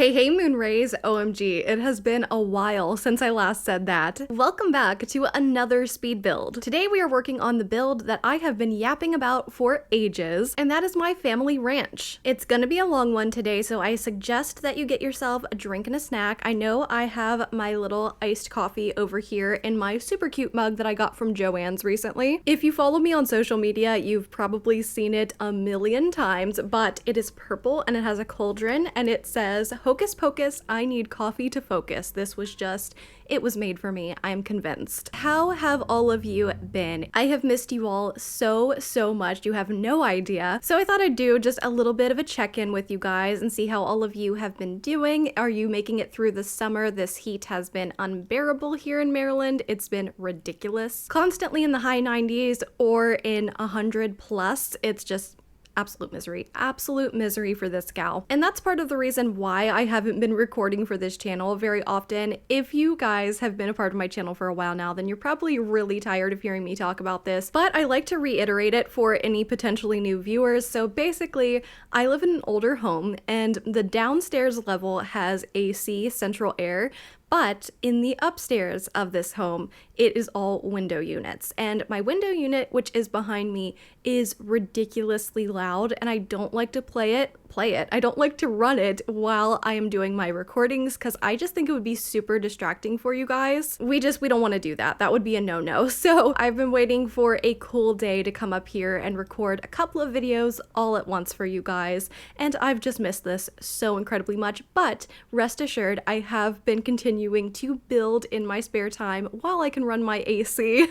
Hey Moonrays, OMG, it has been a while since I last said that. Welcome back to another speed build. Today we are working on the build that I have been yapping about for ages, and that is my family ranch. It's gonna be a long one today, so I suggest that you get yourself a drink and a snack. I know I have my little iced coffee over here in my super cute mug that I got from Joann's recently. If you follow me on social media, you've probably seen it a million times, but it is purple and it has a cauldron and it says, "Hocus pocus, I need coffee to focus." This was just, it was made for me, I am convinced. How have all of you been? I have missed you all so much, you have no idea. So I thought I'd do just a little bit of a check-in with you guys and see how all of you have been doing. Are you making it through the summer? This heat has been unbearable here in Maryland. It's been ridiculous. Constantly in the high 90s or in 100 plus. It's just absolute misery for this gal. And that's part of the reason why I haven't been recording for this channel very often. If you guys have been a part of my channel for a while now, then you're probably really tired of hearing me talk about this, but I like to reiterate it for any potentially new viewers. So basically, I live in an older home and the downstairs level has AC, central air, but in the upstairs of this home, it is all window units. And my window unit, which is behind me, is ridiculously loud and I don't like to play it. I don't like to run it while I am doing my recordings because I just think it would be super distracting for you guys. We don't want to do that. That would be a no-no. So I've been waiting for a cool day to come up here and record a couple of videos all at once for you guys. And I've just missed this so incredibly much, but rest assured, I have been continuing to build in my spare time while I can run my AC.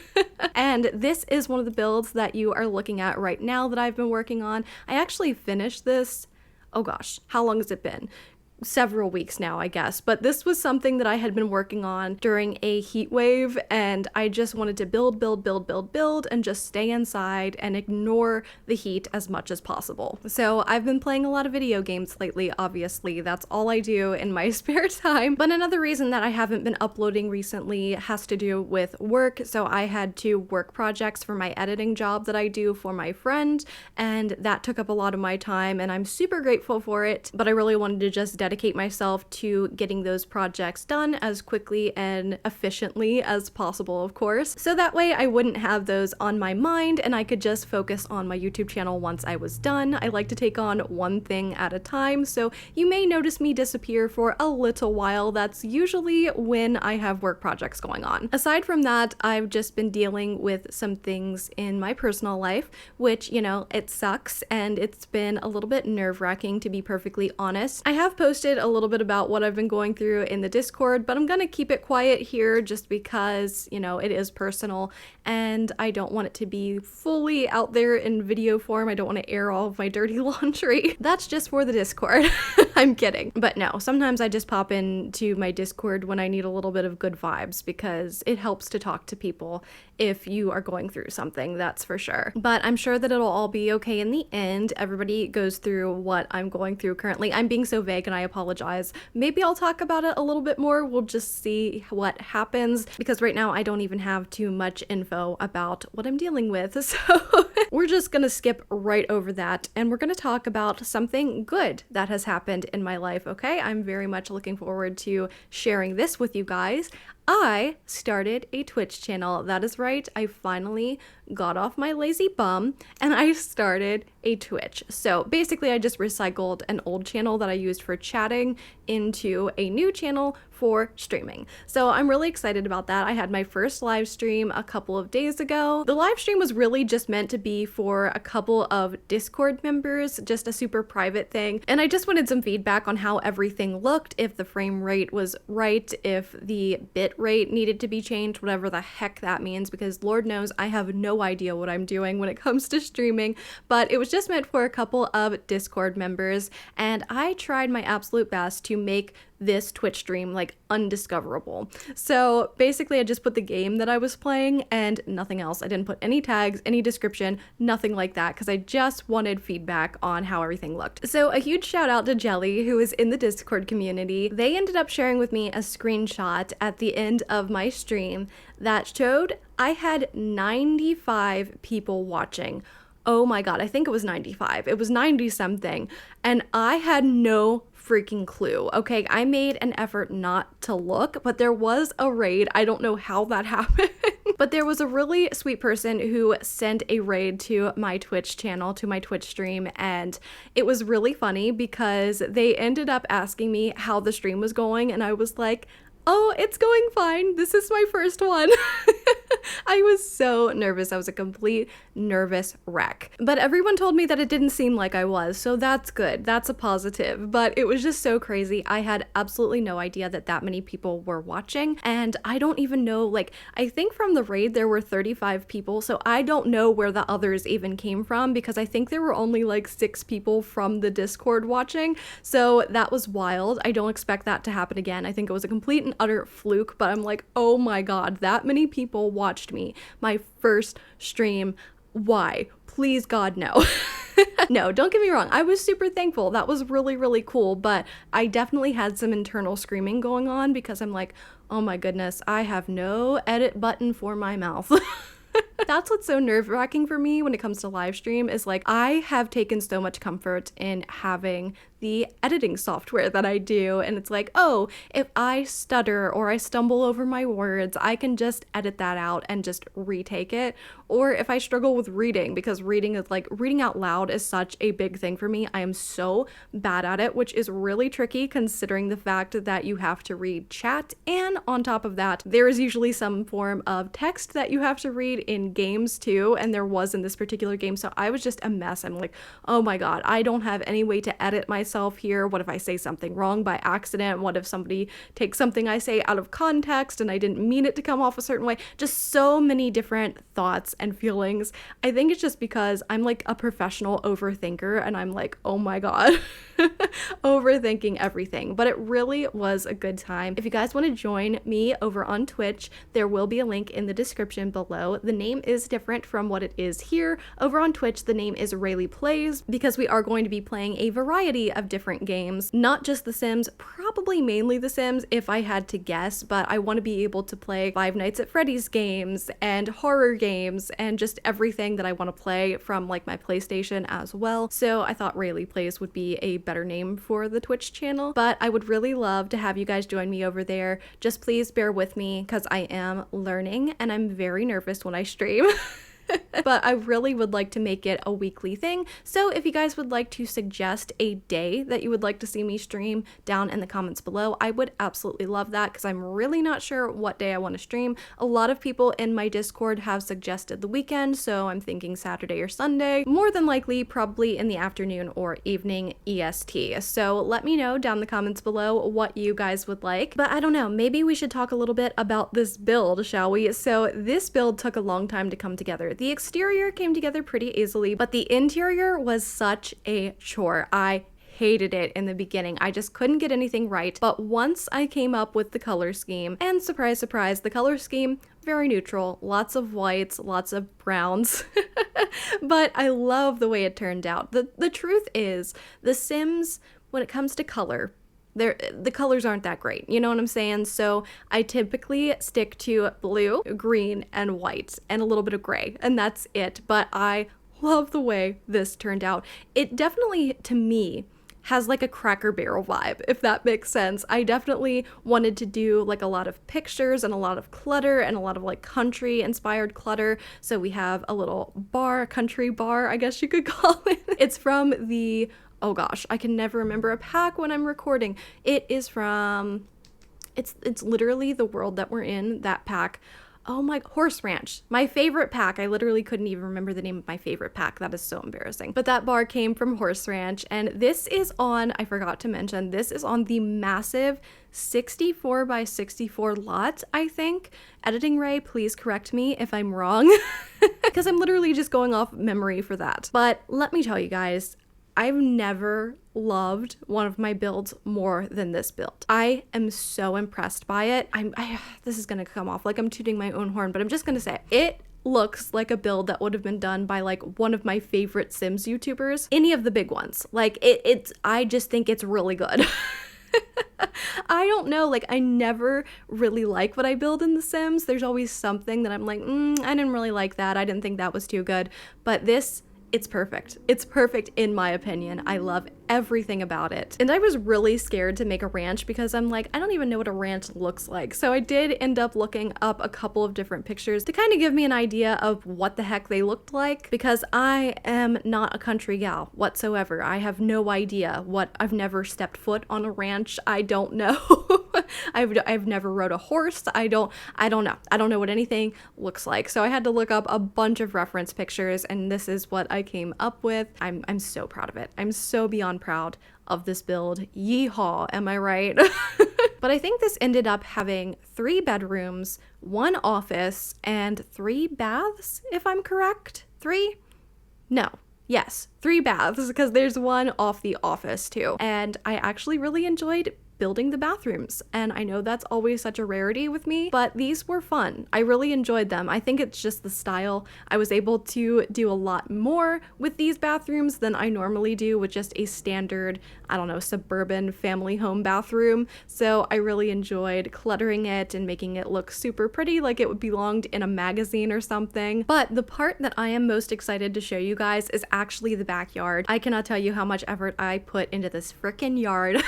And this is one of the builds that you are looking at right now that I've been working on. I actually finished this, oh gosh, how long has it been? Several weeks now, I guess, but this was something that I had been working on during a heat wave and I just wanted to build and just stay inside and ignore the heat as much as possible. So I've been playing a lot of video games lately, obviously. That's all I do in my spare time. But another reason that I haven't been uploading recently has to do with work. So I had 2 work projects for my editing job that I do for my friend, and that took up a lot of my time and I'm super grateful for it, but I really wanted to just dedicate myself to getting those projects done as quickly and efficiently as possible, of course. So that way I wouldn't have those on my mind and I could just focus on my YouTube channel once I was done. I like to take on one thing at a time, so you may notice me disappear for a little while. That's usually when I have work projects going on. Aside from that, I've just been dealing with some things in my personal life, which, you know, it sucks and it's been a little bit nerve-wracking, to be perfectly honest. I have posted a little bit about what I've been going through in the Discord, but I'm gonna keep it quiet here just because, you know, it is personal and I don't want it to be fully out there in video form. I don't want to air all of my dirty laundry. That's just for the Discord. I'm kidding. But no, sometimes I just pop into my Discord when I need a little bit of good vibes because it helps to talk to people if you are going through something, that's for sure. But I'm sure that it'll all be okay in the end. Everybody goes through what I'm going through currently. I'm being so vague and I apologize. Maybe I'll talk about it a little bit more. We'll just see what happens because right now I don't even have too much info about what I'm dealing with. So we're just gonna skip right over that and we're gonna talk about something good that has happened in my life, okay? I'm very much looking forward to sharing this with you guys. I started a Twitch channel. That is right, I finally got off my lazy bum and I started a Twitch. So basically I just recycled an old channel that I used for chatting into a new channel for streaming. So I'm really excited about that. I had my first live stream a couple of days ago. The live stream was really just meant to be for a couple of Discord members, just a super private thing. And I just wanted some feedback on how everything looked, if the frame rate was right, if the bit rate needed to be changed, whatever the heck that means, because Lord knows I have no idea what I'm doing when it comes to streaming, but it was just meant for a couple of Discord members, and I tried my absolute best to make this Twitch stream like undiscoverable. So basically I just put the game that I was playing and nothing else. I didn't put any tags, any description, nothing like that, because I just wanted feedback on how everything looked. So a huge shout out to Jelly, who is in the Discord community. They ended up sharing with me a screenshot at the end of my stream that showed I had 95 people watching. Oh my god, I think it was 95. It was 90 something, and I had no freaking clue. Okay, I made an effort not to look, but there was a raid. I don't know how that happened. But there was a really sweet person who sent a raid to my Twitch channel, to my Twitch stream, and it was really funny because they ended up asking me how the stream was going, and I was like, oh, it's going fine. This is my first one. I was so nervous. I was a complete nervous wreck. But everyone told me that it didn't seem like I was, so that's good. That's a positive. But it was just so crazy. I had absolutely no idea that that many people were watching, and I don't even know, like, I think from the raid there were 35 people, so I don't know where the others even came from because I think there were only like 6 people from the Discord watching, so that was wild. I don't expect that to happen again. I think it was a complete and utter fluke, but I'm like, oh my god, that many people watched me my first stream. Why? Please God, no. No, don't get me wrong, I was super thankful. That was really, really cool, but I definitely had some internal screaming going on because I'm like, oh my goodness, I have no edit button for my mouth. That's what's so nerve-wracking for me when it comes to live stream is like I have taken so much comfort in having the editing software that I do, and it's like, oh, if I stutter or I stumble over my words, I can just edit that out and just retake it. Or if I struggle with reading, because reading is like, reading out loud is such a big thing for me. I am so bad at it, which is really tricky considering the fact that you have to read chat, and on top of that, there is usually some form of text that you have to read in games too, and there was in this particular game, so I was just a mess. I'm like, oh my god, I don't have any way to edit myself here. What if I say something wrong by accident? What if somebody takes something I say out of context and I didn't mean it to come off a certain way? Just so many different thoughts and feelings. I think it's just because I'm like a professional overthinker, and I'm like, oh my god, overthinking everything. But it really was a good time. If you guys want to join me over on Twitch, there will be a link in the description below. The name is different from what it is here. Over on Twitch, the name is RaellyPlays because we are going to be playing a variety of different games, not just The Sims, probably mainly The Sims if I had to guess, but I want to be able to play Five Nights at Freddy's games and horror games and just everything that I want to play from like my PlayStation as well. So I thought RaellyPlays would be a better name for the Twitch channel, but I would really love to have you guys join me over there. Just please bear with me because I am learning and I'm very nervous when I stream. But I really would like to make it a weekly thing. So if you guys would like to suggest a day that you would like to see me stream down in the comments below, I would absolutely love that because I'm really not sure what day I want to stream. A lot of people in my Discord have suggested the weekend, so I'm thinking Saturday or Sunday. More than likely, probably in the afternoon or evening EST. So let me know down in the comments below what you guys would like. But I don't know, maybe we should talk a little bit about this build, shall we? So this build took a long time to come together. The exterior came together pretty easily, but the interior was such a chore. I hated it in the beginning. I just couldn't get anything right. But once I came up with the color scheme, and surprise, surprise, the color scheme, very neutral, lots of whites, lots of browns, but I love the way it turned out. The truth is, The Sims, when it comes to color, the colors aren't that great, you know what I'm saying? So I typically stick to blue, green, and white, and a little bit of gray, and that's it. But I love the way this turned out. It definitely, to me, has like a Cracker Barrel vibe, if that makes sense. I definitely wanted to do like a lot of pictures and a lot of clutter and a lot of like country inspired clutter. So we have a little bar, country bar, I guess you could call it. It's from the, oh gosh, I can never remember a pack when I'm recording. It is from, it's literally The World That We're In, that pack. Oh my, Horse Ranch, my favorite pack. I literally couldn't even remember the name of my favorite pack. That is so embarrassing. But that bar came from Horse Ranch, and this is on, I forgot to mention, this is on the massive 64 by 64 lot, I think. Editing Ray, please correct me if I'm wrong, because I'm literally just going off memory for that. But let me tell you guys, I've never loved one of my builds more than this build. I am so impressed by it. This is gonna come off like I'm tooting my own horn, but I'm just gonna say it looks like a build that would have been done by like one of my favorite Sims YouTubers, any of the big ones. Like I just think it's really good. I don't know, like I never really like what I build in The Sims. There's always something that I'm like, I didn't really like that. I didn't think that was too good. But this It's perfect. It's perfect in my opinion. I love everything about it. And I was really scared to make a ranch because I'm like, I don't even know what a ranch looks like. So I did end up looking up a couple of different pictures to kind of give me an idea of what the heck they looked like, because I am not a country gal whatsoever. I have no idea I've never stepped foot on a ranch. I don't know. I've never rode a horse. I don't know. I don't know what anything looks like. So I had to look up a bunch of reference pictures, and this is what I came up with. I'm so proud of it. I'm so beyond proud of this build. Yeehaw, am I right? But I think this ended up having 3 bedrooms, 1 office, and 3 baths, if I'm correct. 3? No. Yes, 3 baths, because there's 1 off the office too. And I actually really enjoyed building the bathrooms, and I know that's always such a rarity with me, but these were fun. I really enjoyed them. I think it's just the style. I was able to do a lot more with these bathrooms than I normally do with just a standard, I don't know, suburban family home bathroom. So I really enjoyed cluttering it and making it look super pretty, like it would belonged in a magazine or something. But the part that I am most excited to show you guys is actually the backyard. I cannot tell you how much effort I put into this frickin' yard.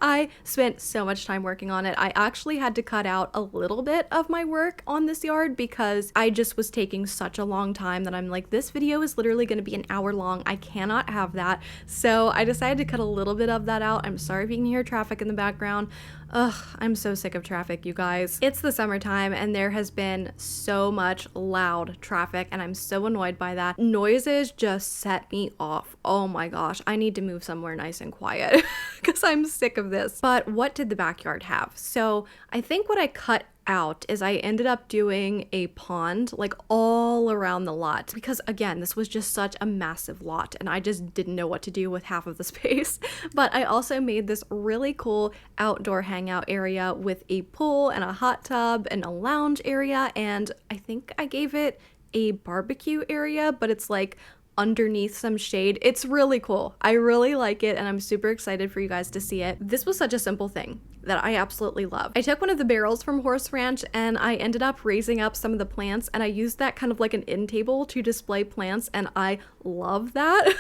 I spent so much time working on it. I actually had to cut out a little bit of my work on this yard because I just was taking such a long time that I'm like, this video is literally going to be an hour long. I cannot have that. So I decided to cut a little bit of that out. I'm sorry if you can hear traffic in the background. Ugh, I'm so sick of traffic, you guys. It's the summertime and there has been so much loud traffic and I'm so annoyed by that. Noises just set me off. Oh my gosh, I need to move somewhere nice and quiet because I'm sick of this. But what did the backyard have? So I think what I cut out is I ended up doing a pond like all around the lot because again, this was just such a massive lot and I just didn't know what to do with half of the space. But I also made this really cool outdoor hangout area with a pool and a hot tub and a lounge area, and I think I gave it a barbecue area, but it's like underneath some shade. It's really cool. I really like it and I'm super excited for you guys to see it. This was such a simple thing that I absolutely love. I took one of the barrels from Horse Ranch and I ended up raising up some of the plants and I used that kind of like an end table to display plants and I love that.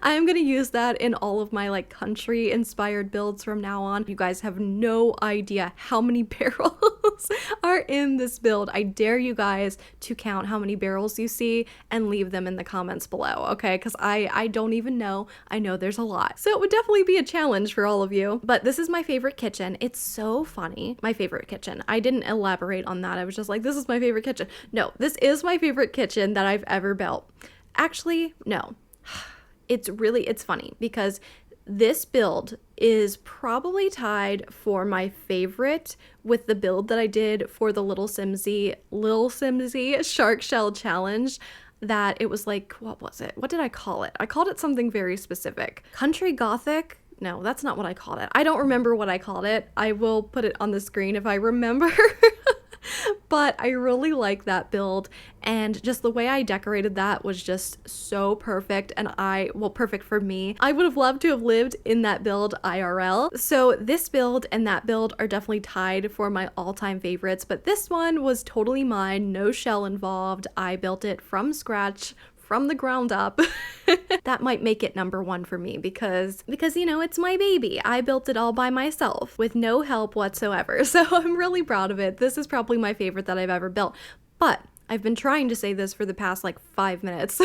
I am going to use that in all of my like country inspired builds from now on. You guys have no idea how many barrels are in this build. I dare you guys to count how many barrels you see and leave them in the comments below, okay? Because I don't even know. I know there's a lot. So it would definitely be a challenge for all of you. But this is my favorite kitchen. It's so funny. My favorite kitchen. I didn't elaborate on that. I was just like, this is my favorite kitchen. No, this is my favorite kitchen that I've ever built. Actually, no. It's funny because this build is probably tied for my favorite with the build that I did for the Little Simsy Shark Shell Challenge. That it was like, what was it? What did I call it? I called it something very specific. Country Gothic? No, that's not what I called it. I don't remember what I called it. I will put it on the screen if I remember. But I really like that build and just the way I decorated that was just so perfect and perfect for me. I would have loved to have lived in that build IRL. So this build and that build are definitely tied for my all-time favorites, but this one was totally mine, no shell involved. I built it from scratch, from the ground up. That might make it number 1 for me because you know, it's my baby. I built it all by myself with no help whatsoever. So I'm really proud of it. This is probably my favorite that I've ever built. But I've been trying to say this for the past like 5 minutes.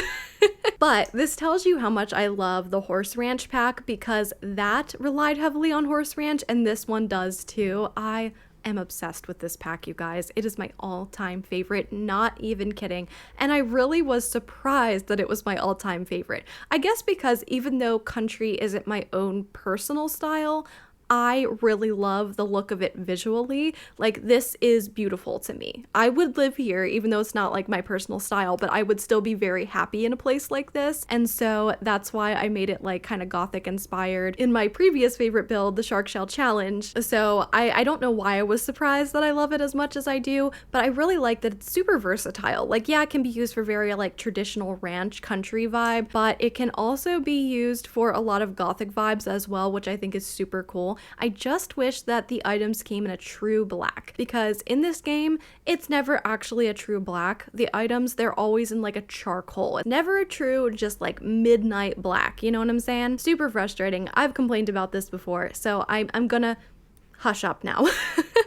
But this tells you how much I love the Horse Ranch pack because that relied heavily on Horse Ranch and this one does too. I am obsessed with this pack, you guys. It is my all-time favorite, not even kidding. And I really was surprised that it was my all-time favorite. I guess because even though country isn't my own personal style, I really love the look of it visually. Like, this is beautiful to me. I would live here, even though it's not like my personal style, but I would still be very happy in a place like this. And so that's why I made it like kind of gothic inspired in my previous favorite build, the Shark Shell Challenge. So I don't know why I was surprised that I love it as much as I do, but I really like that it's super versatile. Like, yeah, it can be used for very like traditional ranch country vibe, but it can also be used for a lot of gothic vibes as well, which I think is super cool. I just wish that the items came in a true black, because in this game, it's never actually a true black. The items, they're always in like a charcoal. It's never a true, just like midnight black. You know what I'm saying? Super frustrating. I've complained about this before, so I'm gonna hush up now.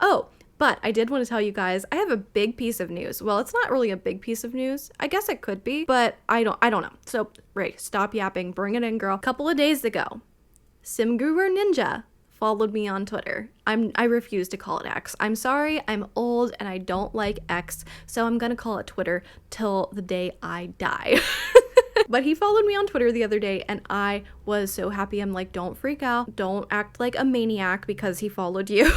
Oh, but I did want to tell you guys, I have a big piece of news. Well, it's not really a big piece of news. I guess it could be, but I don't know. So, Ray, stop yapping. Bring it in, girl. A couple of days ago, SimGuru Ninja followed me on Twitter. I refuse to call it X. I'm sorry, I'm old and I don't like X, so I'm gonna call it Twitter till the day I die. But he followed me on Twitter the other day and I was so happy. I'm like, don't freak out. Don't act like a maniac because he followed you.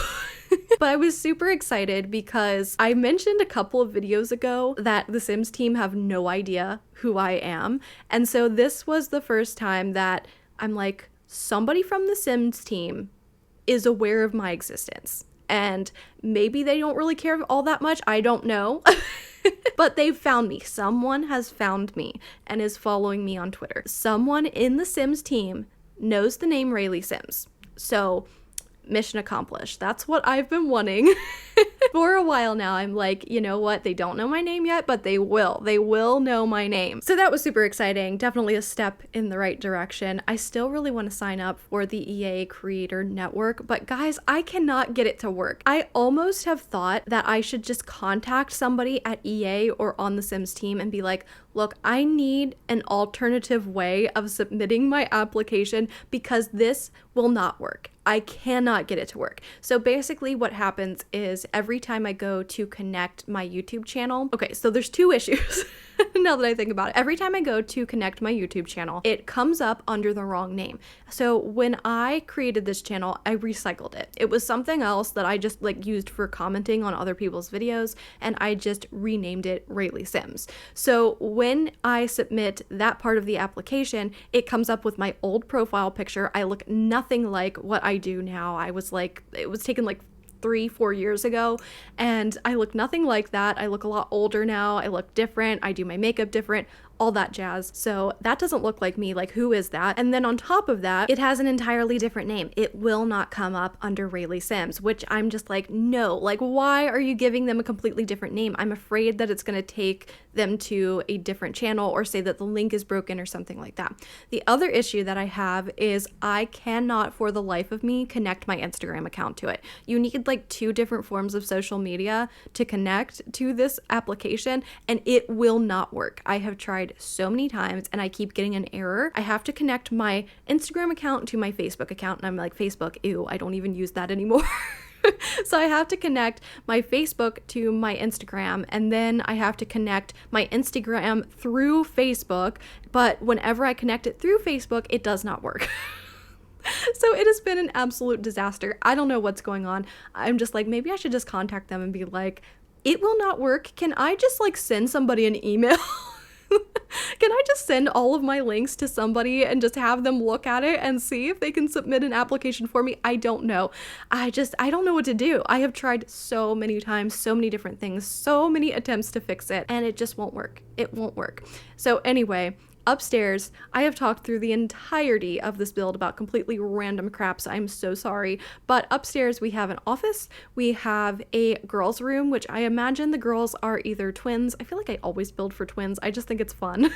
But I was super excited because I mentioned a couple of videos ago that the Sims team have no idea who I am. And so this was the first time that I'm like, somebody from the Sims team is aware of my existence. And maybe they don't really care all that much. I don't know. But they've found me. Someone has found me and is following me on Twitter. Someone in the Sims team knows the name RaellySims. So mission accomplished. That's what I've been wanting for a while now. I'm like, you know what? They don't know my name yet, but they will. They will know my name. So that was super exciting. Definitely a step in the right direction. I still really want to sign up for the EA Creator Network, but guys, I cannot get it to work. I almost have thought that I should just contact somebody at EA or on the Sims team and be like, look, I need an alternative way of submitting my application because this will not work. I cannot get it to work. So basically what happens is every time I go to connect my YouTube channel, okay, so there's two issues now that I think about it. Every time I go to connect my YouTube channel, it comes up under the wrong name. So when I created this channel, I recycled it. It was something else that I just like used for commenting on other people's videos, and I just renamed it RaellySims. So when I submit that part of the application, it comes up with my old profile picture. I look nothing like what I do now. I was like, it was taken like 3-4 years ago, and I look nothing like that. I look a lot older now. I look different. I do my makeup different, all that jazz. So that doesn't look like me. Like, who is that? And then on top of that, it has an entirely different name. It will not come up under RaellySims, which I'm just like, no, like, why are you giving them a completely different name? I'm afraid that it's going to take them to a different channel or say that the link is broken or something like that. The other issue that I have is I cannot for the life of me connect my Instagram account to it. You need like 2 different forms of social media to connect to this application, and it will not work. I have tried so many times and I keep getting an error. I have to connect my Instagram account to my Facebook account, and I'm like, Facebook, ew, I don't even use that anymore. So I have to connect my Facebook to my Instagram, and then I have to connect my Instagram through Facebook, but whenever I connect it through Facebook, it does not work. So it has been an absolute disaster. I don't know what's going on. I'm just like, maybe I should just contact them and be like, it will not work. Can I just like send somebody an email? Can I just send all of my links to somebody and just have them look at it and see if they can submit an application for me? I don't know. I don't know what to do. I have tried so many times, so many different things, so many attempts to fix it, and it just won't work. It won't work. So anyway, upstairs, I have talked through the entirety of this build about completely random crap, so I'm so sorry. But upstairs we have an office, we have a girls' room, which I imagine the girls are either twins. I feel like I always build for twins. I just think it's fun.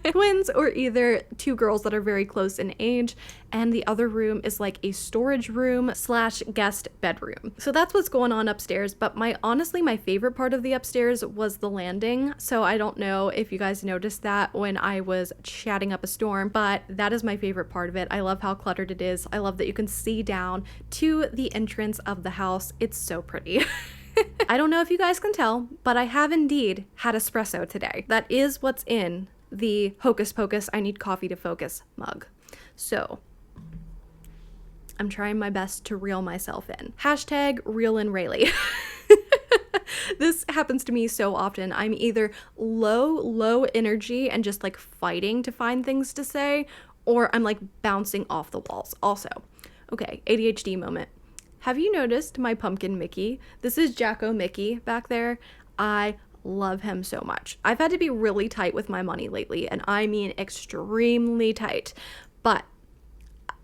Twins, or either 2 girls that are very close in age, and the other room is like a storage room / guest bedroom. So that's what's going on upstairs, but honestly my favorite part of the upstairs was the landing. So I don't know if you guys noticed that when I was chatting up a storm, but that is my favorite part of it. I love how cluttered it is. I love that you can see down to the entrance of the house. It's so pretty. I don't know if you guys can tell, but I have indeed had espresso today. That is what's in the Hocus Pocus I Need Coffee to Focus mug. So I'm trying my best to reel myself in. Hashtag reel in Rayleigh. This happens to me so often. I'm either low energy and just like fighting to find things to say, or I'm like bouncing off the walls. Also, okay, ADHD moment. Have you noticed my pumpkin Mickey? This is Jacko Mickey back there. I love him so much. I've had to be really tight with my money lately, and I mean extremely tight. But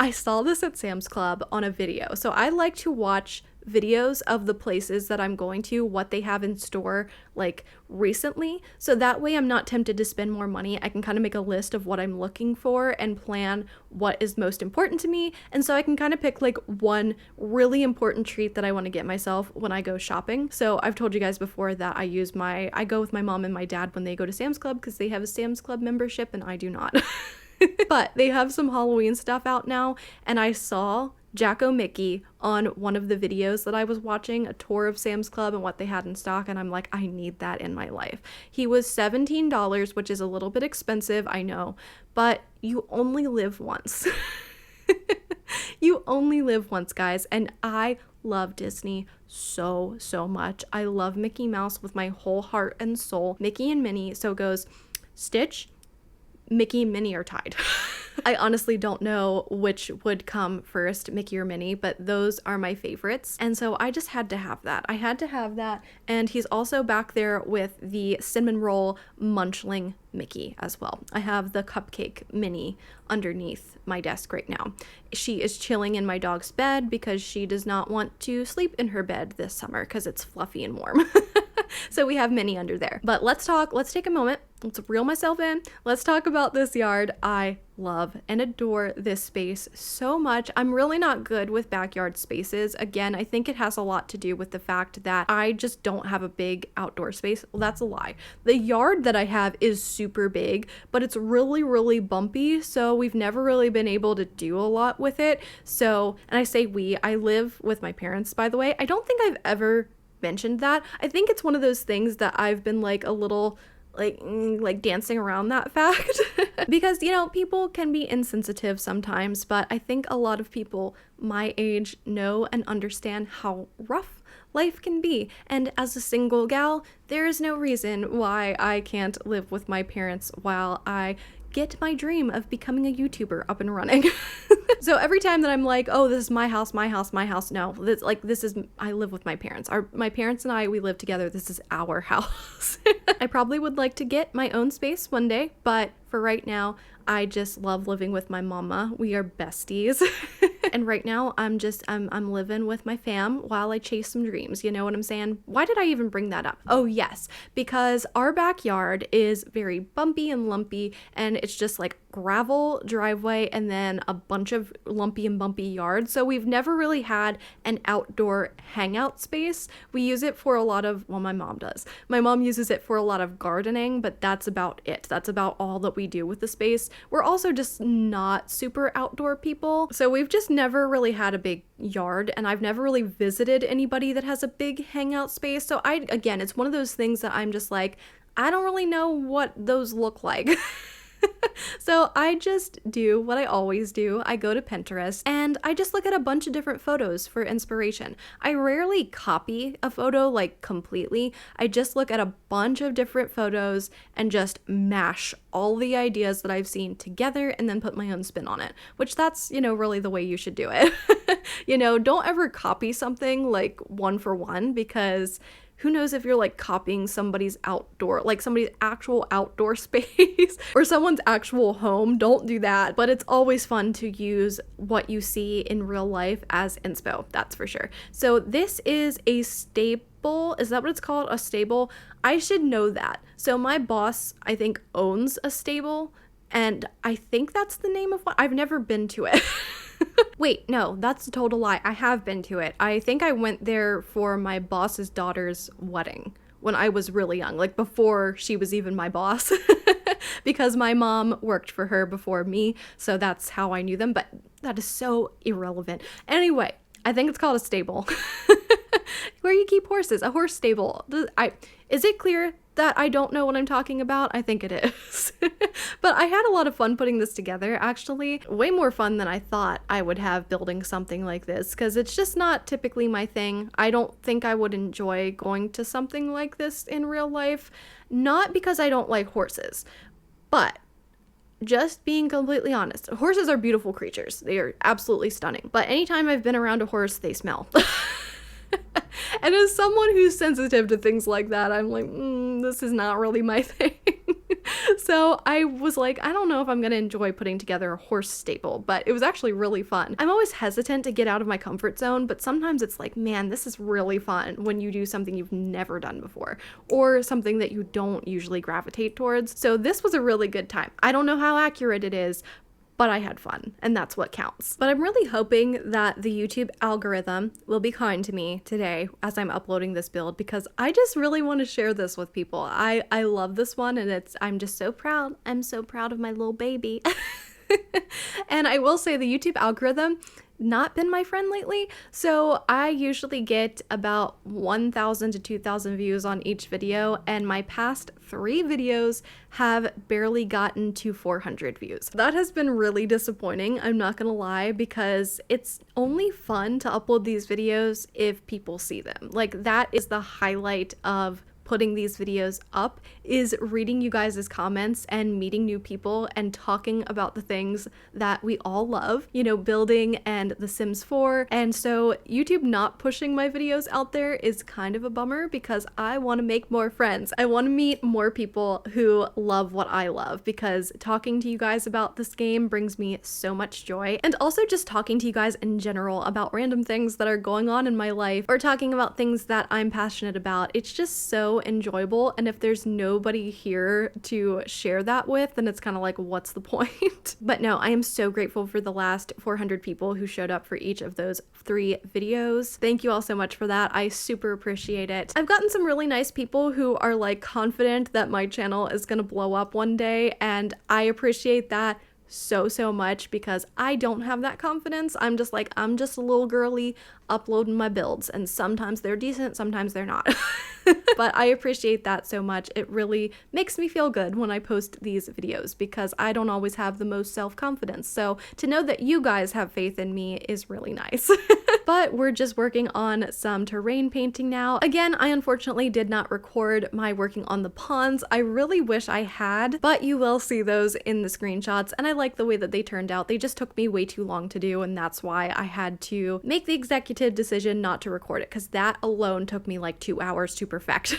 I saw this at Sam's Club on a video. So I like to watch videos of the places that I'm going to, what they have in store like recently. So that way I'm not tempted to spend more money. I can kind of make a list of what I'm looking for and plan what is most important to me. And so I can kind of pick like one really important treat that I want to get myself when I go shopping. So I've told you guys before that I go with my mom and my dad when they go to Sam's Club because they have a Sam's Club membership and I do not. But they have some Halloween stuff out now, and I saw Jacko Mickey on one of the videos that I was watching, a tour of Sam's Club and what they had in stock, and I'm like, I need that in my life. He was $17, which is a little bit expensive, I know, but you only live once. You only live once, guys, and I love Disney so much. I love Mickey Mouse with my whole heart and soul. Mickey and Minnie, so it goes Stitch, Mickey, Minnie are tied. I honestly don't know which would come first, Mickey or Minnie, but those are my favorites. And so I just had to have that. I had to have that. And he's also back there with the cinnamon roll munchling Mickey as well. I have the cupcake Minnie underneath my desk right now. She is chilling in my dog's bed because she does not want to sleep in her bed this summer because it's fluffy and warm. So we have Minnie under there. But let's take a moment. Let's reel myself in. Let's talk about this yard. I love and adore this space so much. I'm really not good with backyard spaces. Again, I think it has a lot to do with the fact that I just don't have a big outdoor space. Well, that's a lie. The yard that I have is super big, but it's really bumpy. So we've never really been able to do a lot with it. So, and I say I live with my parents, by the way. I don't think I've ever mentioned that. I think it's one of those things that I've been like a little like dancing around that fact because, you know, people can be insensitive sometimes, but I think a lot of people my age know and understand how rough life can be. And as a single gal, there is no reason why I can't live with my parents while I get my dream of becoming a YouTuber up and running. So every time that I'm like, oh, this is my house, no, I live with my parents. My parents and I, we live together. This is our house. I probably would like to get my own space one day, but for right now, I just love living with my mama. We are besties. And right now I'm living with my fam while I chase some dreams. You know what I'm saying? Why did I even bring that up? Oh yes, because our backyard is very bumpy and lumpy, and it's just like gravel driveway and then a bunch of lumpy and bumpy yards. So we've never really had an outdoor hangout space. We use it for a lot of, well, my mom does. My mom uses it for a lot of gardening, but that's about it. That's about all that we do with the space. We're also just not super outdoor people. So we've just never really had a big yard, and I've never really visited anybody that has a big hangout space. So again, it's one of those things that I'm just like, I don't really know what those look like. So I just do what I always do. I go to Pinterest and I just look at a bunch of different photos for inspiration. I rarely copy a photo like completely. I just look at a bunch of different photos and just mash all the ideas that I've seen together and then put my own spin on it, which that's, you know, really the way you should do it. You know, don't ever copy something like one for one, because who knows if you're like copying somebody's actual outdoor space or someone's actual home. Don't do that. But it's always fun to use what you see in real life as inspo, that's for sure. So this is a stable. Is that what it's called? A stable? I should know that. So my boss, I think, owns a stable, and I think that's the name of one. I've never been to it. Wait, no, that's a total lie. I have been to it. I think I went there for my boss's daughter's wedding when I was really young, like before she was even my boss, because my mom worked for her before me, so that's how I knew them, but that is so irrelevant. Anyway, I think it's called a stable. Where you keep horses, a horse stable. Is it clear that I don't know what I'm talking about? I think it is. But I had a lot of fun putting this together, actually. Way more fun than I thought I would have building something like this, because it's just not typically my thing. I don't think I would enjoy going to something like this in real life. Not because I don't like horses, but just being completely honest. Horses are beautiful creatures. They are absolutely stunning. But anytime I've been around a horse, they smell. And as someone who's sensitive to things like that, I'm like, this is not really my thing. So I was like, I don't know if I'm gonna enjoy putting together a horse stable, but it was actually really fun. I'm always hesitant to get out of my comfort zone, but sometimes it's like, man, this is really fun when you do something you've never done before or something that you don't usually gravitate towards. So this was a really good time. I don't know how accurate it is, but I had fun, and that's what counts. But I'm really hoping that the YouTube algorithm will be kind to me today as I'm uploading this build, because I just really want to share this with people. I love this one, and I'm just so proud. I'm so proud of my little baby. And I will say the YouTube algorithm not been my friend lately, so I usually get about 1,000 to 2,000 views on each video, and my past 3 videos have barely gotten to 400 views. That has been really disappointing, I'm not gonna lie, because it's only fun to upload these videos if people see them. Like, that is the highlight of putting these videos up, is reading you guys' comments and meeting new people and talking about the things that we all love, you know, building and The Sims 4. And so YouTube not pushing my videos out there is kind of a bummer, because I want to make more friends. I want to meet more people who love what I love, because talking to you guys about this game brings me so much joy. And also just talking to you guys in general about random things that are going on in my life, or talking about things that I'm passionate about. It's just so enjoyable, and if there's nobody here to share that with, then it's kind of like, what's the point? But no, I am so grateful for the last 400 people who showed up for each of those 3 videos. Thank you all so much for that. I super appreciate it. I've gotten some really nice people who are like confident that my channel is gonna blow up one day, and I appreciate that so much, because I don't have that confidence. I'm just like, I'm just a little girly uploading my builds, and sometimes they're decent, sometimes they're not. But I appreciate that so much. It really makes me feel good when I post these videos, because I don't always have the most self-confidence. So to know that you guys have faith in me is really nice. But we're just working on some terrain painting now. Again, I unfortunately did not record my working on the ponds. I really wish I had, but you will see those in the screenshots, and I like the way that they turned out. They just took me way too long to do, and that's why I had to make the executive decision not to record it, because that alone took me like 2 hours to perfect.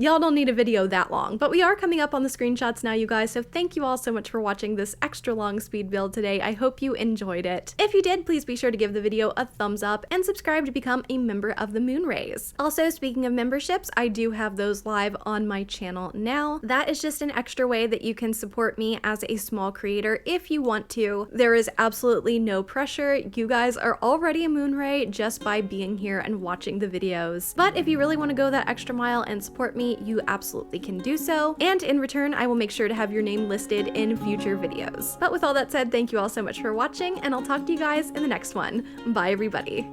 Y'all don't need a video that long, but we are coming up on the screenshots now, you guys, so thank you all so much for watching this extra long speed build today. I hope you enjoyed it. If you did, please be sure to give the video a thumbs up and subscribe to become a member of the Moonrays. Also, speaking of memberships, I do have those live on my channel now. That is just an extra way that you can support me as a small creator if you want to. There is absolutely no pressure. You guys are already a Moonray just by being here and watching the videos. But if you really want to go that extra mile and support me, you absolutely can do so. And in return, I will make sure to have your name listed in future videos. But with all that said, thank you all so much for watching, and I'll talk to you guys in the next one. Bye, everybody.